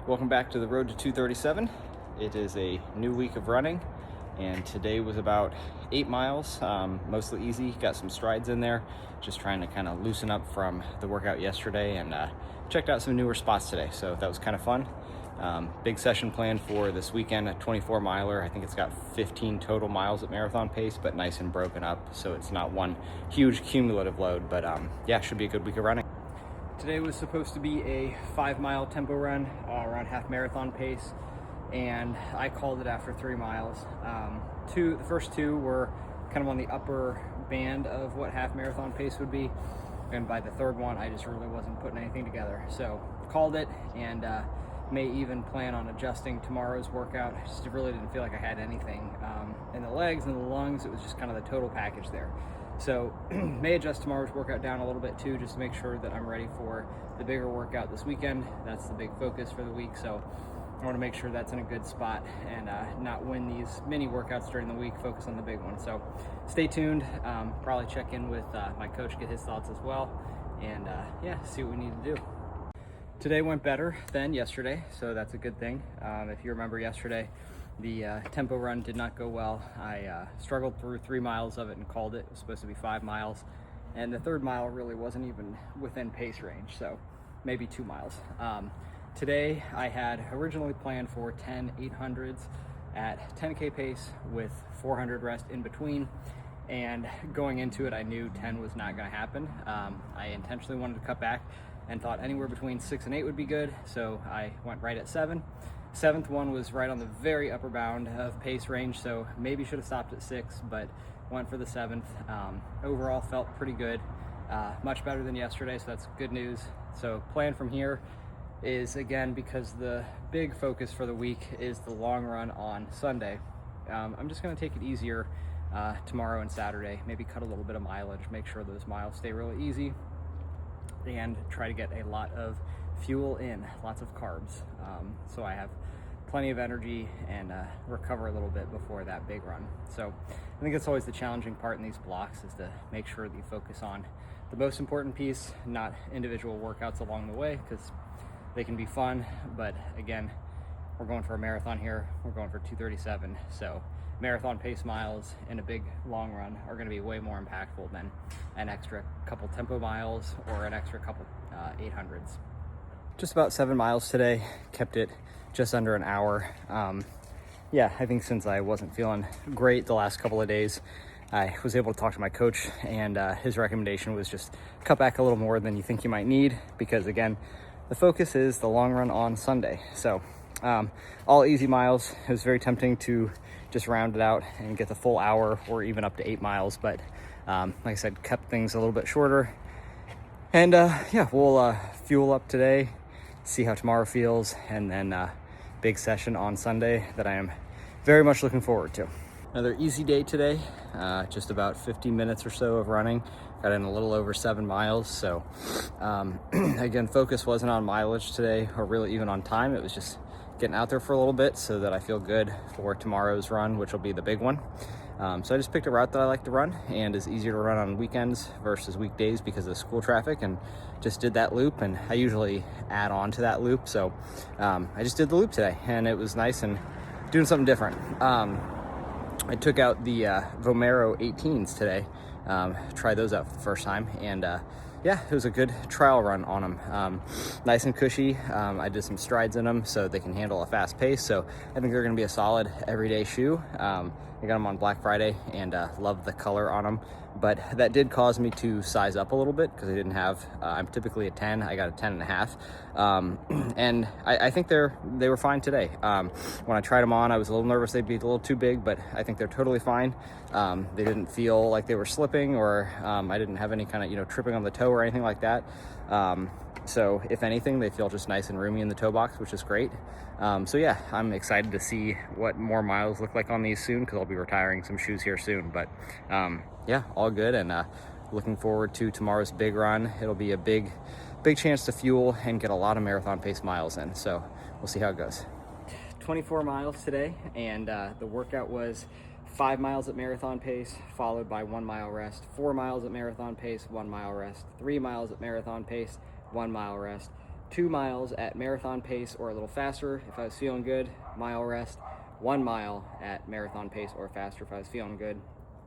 Welcome back to the Road to 237. It is a new week of running, and today was about 8 miles, mostly easy. Got some strides in there, just trying to kind of loosen up from the workout yesterday, and checked out some newer spots today, so that was kind of fun. Big session planned for this weekend, a 24 miler. I think it's got 15 total miles at marathon pace, but nice and broken up, so it's not one huge cumulative load, but yeah, should be a good week of running. Today was supposed to be a 5-mile tempo run, around half marathon pace, and I called it after 3 miles. The first two were kind of on the upper band of what half marathon pace would be, and by the third one I just really wasn't putting anything together, so called it, and may even plan on adjusting tomorrow's workout. I just really didn't feel like I had anything in the legs and the lungs. It was just kind of the total package there. So may adjust tomorrow's workout down a little bit too, just to make sure that I'm ready for the bigger workout this weekend. That's the big focus for the week. So I want to make sure that's in a good spot and not win these mini workouts during the week, focus on the big one. So stay tuned. Probably check in with my coach, get his thoughts as well, and yeah, see what we need to do. Today went better than yesterday, so that's a good thing. If you remember yesterday, the tempo run did not go well. I struggled through 3 miles of it and called it. It was supposed to be 5 miles, and the third mile really wasn't even within pace range, so maybe 2 miles. Today I had originally planned for 10 800s at 10K pace with 400 rest in between, and going into it I knew 10 was not going to happen. I intentionally wanted to cut back and thought anywhere between 6 and 8 would be good, so I went right at 7. Seventh one was right on the very upper bound of pace range, so maybe should have stopped at 6, but went for the 7th. Overall felt pretty good, much better than yesterday, so that's good news. So plan from here is, again, because the big focus for the week is the long run on Sunday, I'm just going to take it easier tomorrow and Saturday, maybe cut a little bit of mileage, make sure those miles stay really easy, and try to get a lot of fuel in, lots of carbs, so I have plenty of energy and recover a little bit before that big run. So I think that's always the challenging part in these blocks, is to make sure that you focus on the most important piece, not individual workouts along the way, because they can be fun, but again, we're going for a marathon here, we're going for 237, so marathon pace miles in a big long run are going to be way more impactful than an extra couple tempo miles or an extra couple 800s. Just about 7 miles today, kept it just under an hour. Yeah, I think since I wasn't feeling great the last couple of days, I was able to talk to my coach, and his recommendation was just cut back a little more than you think you might need, because again, the focus is the long run on Sunday. So all easy miles. It was very tempting to just round it out and get the full hour or even up to 8 miles, but like I said, kept things a little bit shorter. And yeah, we'll fuel up today, see how tomorrow feels, and then big session on Sunday that I am very much looking forward to. Another easy day today, just about 50 minutes or so of running. Got in a little over 7 miles, so again, focus wasn't on mileage today or really even on time. It was just getting out there for a little bit so that I feel good for tomorrow's run, which will be the big one. So I just picked a route that I like to run and is easier to run on weekends versus weekdays because of school traffic, and just did that loop, and I usually add on to that loop. So I just did the loop today, and it was nice and doing something different. I took out the Vomero 18s today, tried those out for the first time, and yeah, it was a good trial run on them. Nice and cushy. I did some strides in them so they can handle a fast pace, so I think they're going to be a solid everyday shoe. I got them on Black Friday and love the color on them, but that did cause me to size up a little bit because I didn't have, I'm typically a 10, I got a 10 and a half, and I think they were fine today. When I tried them on, I was a little nervous they'd be a little too big, but I think they're totally fine. They didn't feel like they were slipping, or I didn't have any kind of tripping on the toe or anything like that. So if anything, they feel just nice and roomy in the toe box, which is great. So yeah, I'm excited to see what more miles look like on these soon, because I'll be retiring some shoes here soon. But yeah, all good, and looking forward to tomorrow's big run. It'll be a big chance to fuel and get a lot of marathon pace miles in. So we'll see how it goes. 24 miles today, and the workout was 5 miles at marathon pace, followed by 1 mile rest, 4 miles at marathon pace, 1 mile rest, 3 miles at marathon pace, 1 mile rest, 2 miles at marathon pace or a little faster if I was feeling good, mile rest, 1 mile at marathon pace or faster if I was feeling good,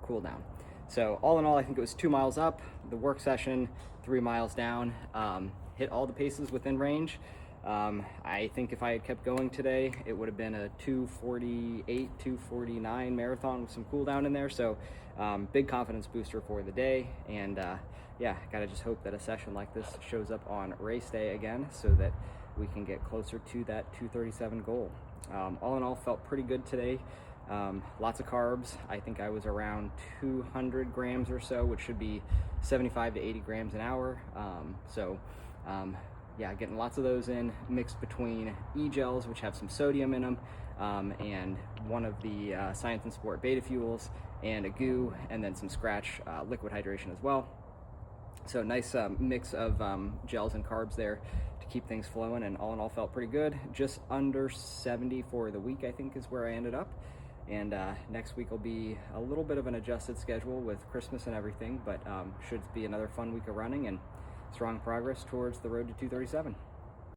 cool down. So all in all, I think it was 2 miles up, the work session, 3 miles down, hit all the paces within range. I think if I had kept going today, it would have been a 2:48, 2:49 marathon with some cool down in there. So big confidence booster for the day. And yeah, gotta just hope that a session like this shows up on race day again so that we can get closer to that 2:37 goal. All in all, felt pretty good today. Lots of carbs. I think I was around 200 grams or so, which should be 75 to 80 grams an hour. Yeah, getting lots of those in, mixed between e-gels, which have some sodium in them, and one of the Science and Sport beta fuels, and a goo, and then some Scratch liquid hydration as well. So nice mix of gels and carbs there to keep things flowing, and all in all felt pretty good. Just under 70 for the week, I think, is where I ended up. And next week will be a little bit of an adjusted schedule with Christmas and everything, but should be another fun week of running and strong progress towards the road to 237.